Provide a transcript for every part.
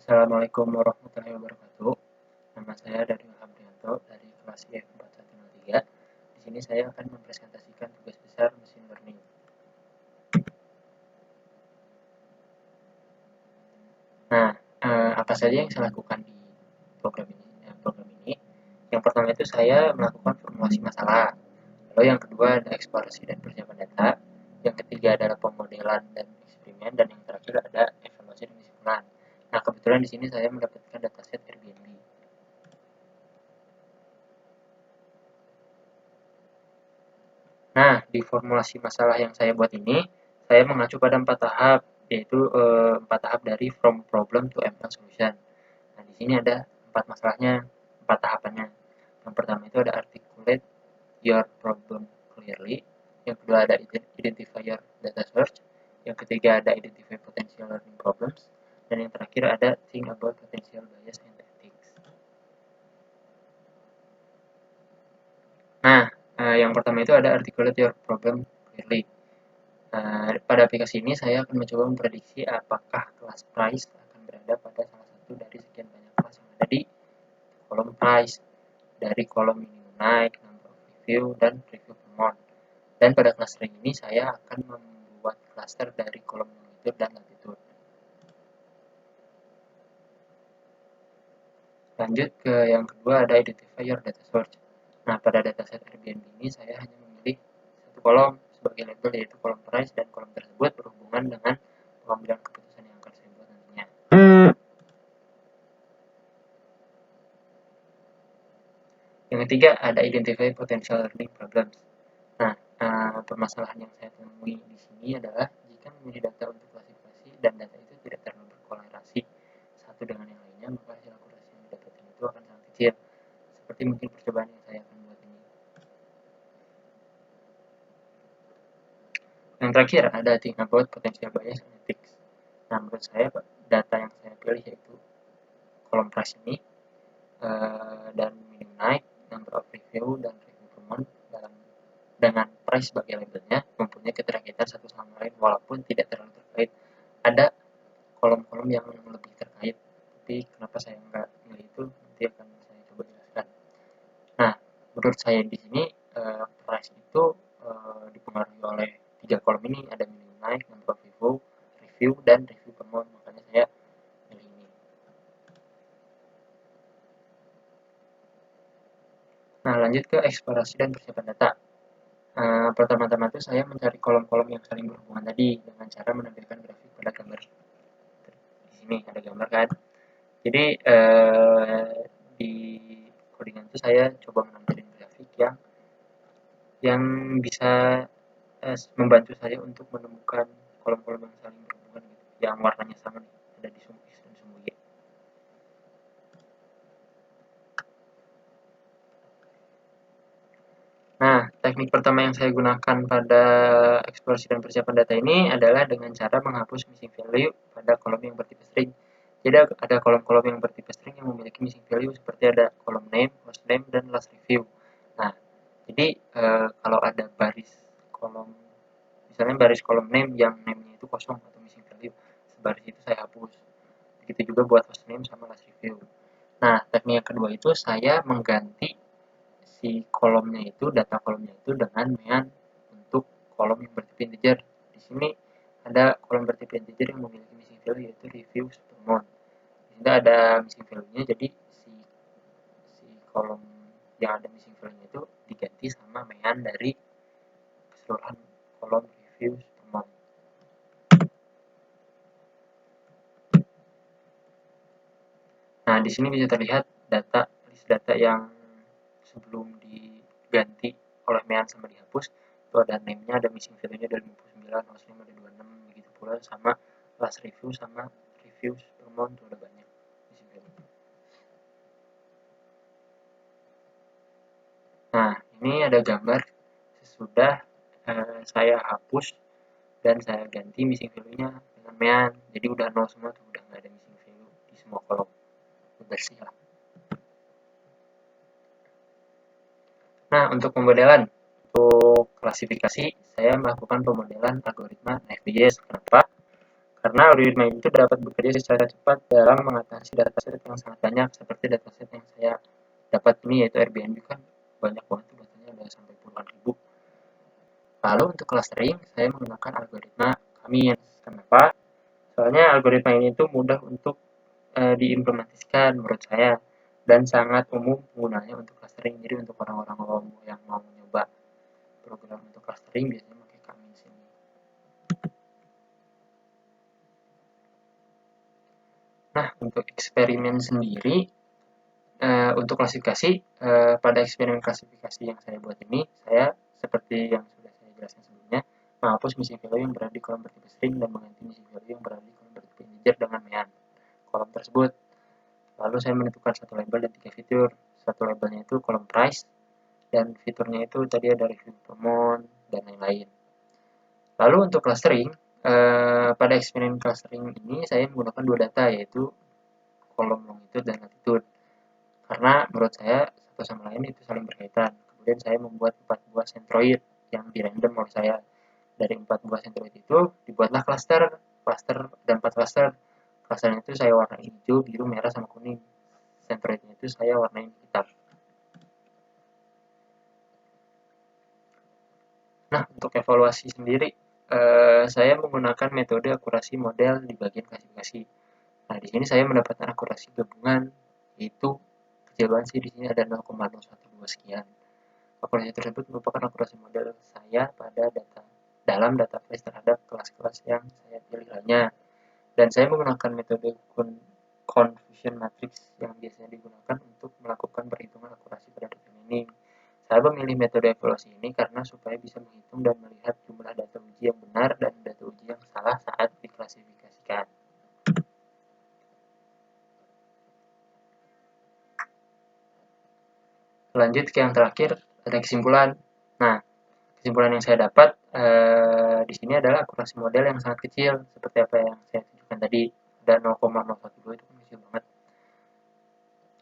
Assalamualaikum warahmatullahi wabarakatuh. Nama saya Dario Hamrianto dari kelas IF4103. Di sini saya akan mempresentasikan tugas besar machine learning. Nah, apa saja yang saya lakukan di program ini? Yang pertama itu saya melakukan formulasi masalah. Lalu yang kedua ada eksplorasi dan persiapan data. Yang ketiga adalah pemodelan dan eksperimen, dan yang terakhir ada evaluasi dan kesimpulan. Nah, kebetulan di sini saya mendapatkan dataset Airbnb. Nah, di formulasi masalah yang saya buat ini, saya mengacu pada 4 tahap, yaitu 4 tahap dari from problem to end solution. Nah, di sini ada 4 masalahnya, 4 tahapannya. Yang pertama itu ada articulate your problem clearly. Yang kedua ada identify your data source. Yang ketiga ada identify potential learning problems. Dan yang terakhir ada think about potential bias and ethics. Nah, yang pertama itu ada articulate your problem clearly. Pada aplikasi ini saya akan mencoba memprediksi apakah kelas price akan berada pada salah satu dari sekian banyak kelas yang ada di kolom price, dari kolom minimum naik, number of review, dan review per month. Dan pada kelas string ini saya akan membuat cluster dari kolom longitude dan latitude. Lanjut ke yang kedua ada identify your data source. Nah, pada dataset Airbnb ini saya hanya memilih satu kolom sebagai label, yaitu kolom price, dan kolom tersebut berhubungan dengan pengambilan keputusan yang akan saya buat nantinya. Yang ketiga ada identify potential learning problems. Nah, permasalahan yang saya temui di sini adalah jika memilih data untuk klasifikasi dan data itu tidak terlalu berkorelasi satu dengan yang lainnya, maka hasil akurasi yang didapatkan itu akan sangat kecil. Seperti mungkin percobaan yang saya akan buat ini. Yang terakhir ada think about potential bias and ethics. Nah, menurut saya data yang saya pilih yaitu kolom price ini, dan minimum naik, number of review, dan review per month dengan price sebagai labelnya mempunyai keterkaitan satu sama lain walaupun tidak terlalu terkait. Ada kolom-kolom yang lebih terkait, tapi kenapa saya nggak milih itu nanti akan saya coba jelaskan. Nah, menurut saya di sini price itu dipengaruhi oleh 3 kolom ini, ada minimum naik, number of review, dan review per month, makanya saya pilih ini. Nah, lanjut ke eksplorasi dan persiapan data. Pertama-tama itu saya mencari kolom-kolom yang saling berhubungan tadi dengan cara menampilkan grafik pada gambar. Di sini ada gambar kan. Jadi di codingan itu saya coba menampilkan grafik yang bisa membantu saya untuk menemukan kolom-kolom yang saling berhubungan gitu, yang warnanya sama nih, ada di sumbu X dan sumbu Y. Nah, teknik pertama yang saya gunakan pada eksplorasi dan persiapan data ini adalah dengan cara menghapus missing value pada kolom yang bertipe string. Jadi ada kolom-kolom yang bertipe string yang memiliki missing value seperti ada kolom name, host name, dan last review. Nah, jadi kalau ada baris kolom, misalnya baris kolom name yang name-nya itu kosong atau missing value, sebaris itu saya hapus. Begitu juga buat host name sama last review. Nah, teknik yang kedua itu saya mengganti si kolomnya itu, data kolomnya itu dengan mean untuk kolom yang bertipe integer. Di sini ada kolom bertipe integer yang memiliki missing value yaitu reviews per month. Di sini ada missing value-nya, jadi si kolom yang ada missing value-nya itu diganti sama mean dari keseluruhan kolom reviews per month. Nah, di sini bisa terlihat list data yang sebelum diganti oleh mean sama dihapus. Itu ada name-nya, ada missing value-nya ada 59, hostname ada 26, begitu pula sama last review sama reviews per month itu ada banyak missing value. Nah, ini ada gambar sesudah saya hapus dan saya ganti missing value-nya dengan mean. Jadi udah nol semua tuh, udah nggak ada missing value di semua kolom. Bersih lah. Nah, untuk pemodelan, untuk klasifikasi, saya melakukan pemodelan algoritma FBS. Kenapa? karena algoritma itu dapat bekerja secara cepat dalam mengatasi dataset yang sangat banyak seperti dataset yang saya dapat ini, yaitu Airbnb kan banyak banget tuh datanya, ada sampai puluhan ribu. Lalu untuk clustering saya menggunakan algoritma K-means. Kenapa? Soalnya algoritma ini tuh mudah untuk diimplementasikan menurut saya dan sangat umum penggunanya untuk clustering. Jadi untuk orang-orang awam yang mau mencoba program untuk clustering biasanya pakai K-means ini. Nah, untuk eksperimen sendiri, untuk klasifikasi, pada eksperimen klasifikasi yang saya buat ini, saya seperti yang sudah saya jelaskan sebelumnya, menghapus missing value yang berada di kolom bertipe string dan mengganti missing value yang berada di kolom bertipe integer dengan mean kolom tersebut. Lalu saya menentukan satu label dan 3 fitur. Satu labelnya itu kolom price, dan fiturnya itu tadi ada review per month dan lain-lain. Lalu untuk clustering, pada eksperimen clustering ini saya menggunakan dua data, yaitu kolom longitude dan latitude. Karena menurut saya satu sama lain itu saling berkaitan. Kemudian saya membuat 4 buah centroid yang dirandom oleh saya. Dari 4 buah centroid itu dibuatlah cluster dan 4 cluster. Clusternya itu saya warnai hijau, biru, merah, sama kuning. Centroidnya itu saya warnai hitam. Nah, untuk evaluasi sendiri, saya menggunakan metode akurasi model di bagian klasifikasi. Nah, di sini saya mendapatkan akurasi gabungan, yaitu kecil banget sih, di sini ada 0,012 sekian. Akurasi tersebut merupakan akurasi model saya pada dalam database terhadap kelas-kelas yang saya pilih lainnya. Dan saya menggunakan metode confusion matrix yang biasanya digunakan untuk melakukan perhitungan akurasi pada data mining. Saya memilih metode evaluasi ini karena supaya bisa menghitung dan melihat jumlah data uji yang benar dan data uji yang salah saat diklasifikasikan. Lanjut ke yang terakhir, ada kesimpulan. Nah, kesimpulan yang saya dapat di sini adalah akurasi model yang sangat kecil, seperti apa yang saya tunjukkan tadi, ada 0,012 itu kecil banget.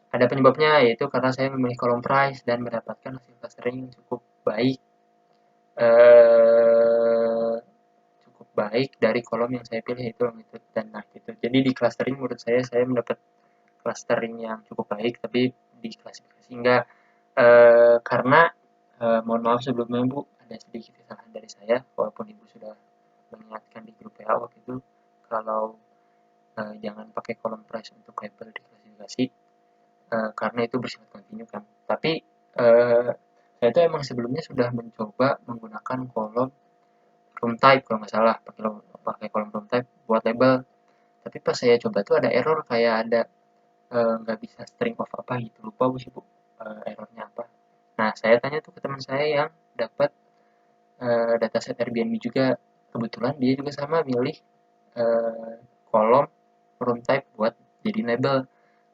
Ada penyebabnya, yaitu karena saya memilih kolom price dan mendapatkan hasil clustering yang cukup baik, dari kolom yang saya pilih, yaitu longitude dan latitude. Jadi di clustering menurut saya mendapat clustering yang cukup baik, tapi di klasifikasi enggak, karena mohon maaf sebelumnya Bu, ada sedikit kesalahan dari saya, walaupun Ibu sudah mengingatkan di grup WA waktu itu kalau jangan pakai kolom price untuk label di klasifikasi, karena itu bersifat kontinu kan. Tapi saya itu emang sebelumnya sudah mencoba menggunakan kolom room type kalau nggak salah, pakai kolom room type buat label. Tapi pas saya coba tuh ada error, kayak ada nggak bisa string of apa gitu, lupa Bu sih Bu errornya apa. Nah, saya tanya tuh ke teman saya yang dapat dataset Airbnb juga. Kebetulan dia juga sama milih kolom room type buat jadi label.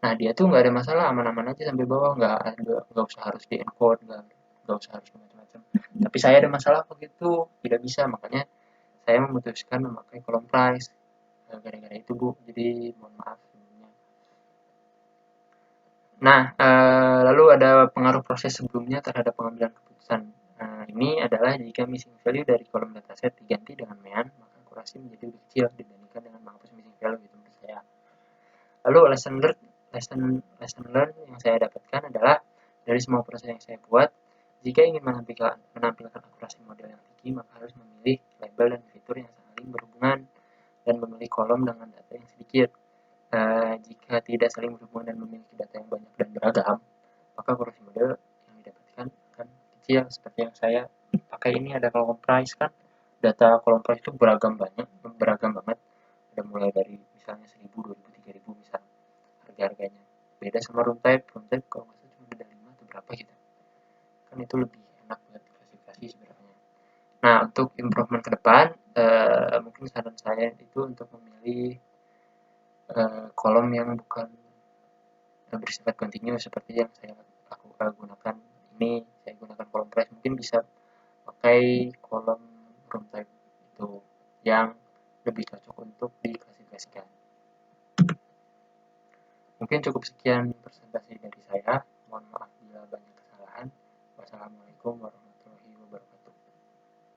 Nah, dia tuh nggak ada masalah, aman-aman aja sampai bawah, nggak usah harus di encode, nggak usah harus macam-macam. Tapi saya ada masalah begitu, tidak bisa, makanya saya memutuskan memakai kolom price. Gara-gara itu Bu, jadi mohon maaf sebelumnya. Nah, lalu ada pengaruh proses sebelumnya terhadap pengambilan keputusan. Nah, ini adalah jika missing value dari kolom dataset diganti dengan mean, maka akurasi menjadi lebih kecil dibandingkan dengan menghapus missing value, gitu menurut saya. Lalu lesson learn yang saya dapatkan adalah dari semua proses yang saya buat, jika ingin menampilkan akurasi model yang tinggi, maka harus memilih label dan fitur yang saling berhubungan dan memilih kolom dengan data yang sedikit. Jika tidak saling berhubungan dan memiliki data yang banyak dan beragam, maka akurasi model yang didapatkan akan kecil. Seperti yang saya pakai ini, ada kolom price kan, data kolom price itu beragam banget, ada mulai dari misalnya 1000, 2000, 3000 misal harga-harganya. Beda sama room type kalau nggak salah cuma beda 5 atau berapa gitu. Kan itu lebih enak buat klasifikasi sebenarnya. Nah, untuk improvement ke depan, mungkin saran saya itu untuk memilih kolom yang bukan bersifat kontinu seperti yang saya gunakan ini. Saya gunakan kolom price, mungkin bisa pakai kolom room type itu yang lebih cocok untuk diklasifikasikan. Mungkin cukup sekian presentasi dari saya. Mohon maaf bila banyak kesalahan. Wassalamualaikum warahmatullahi wabarakatuh.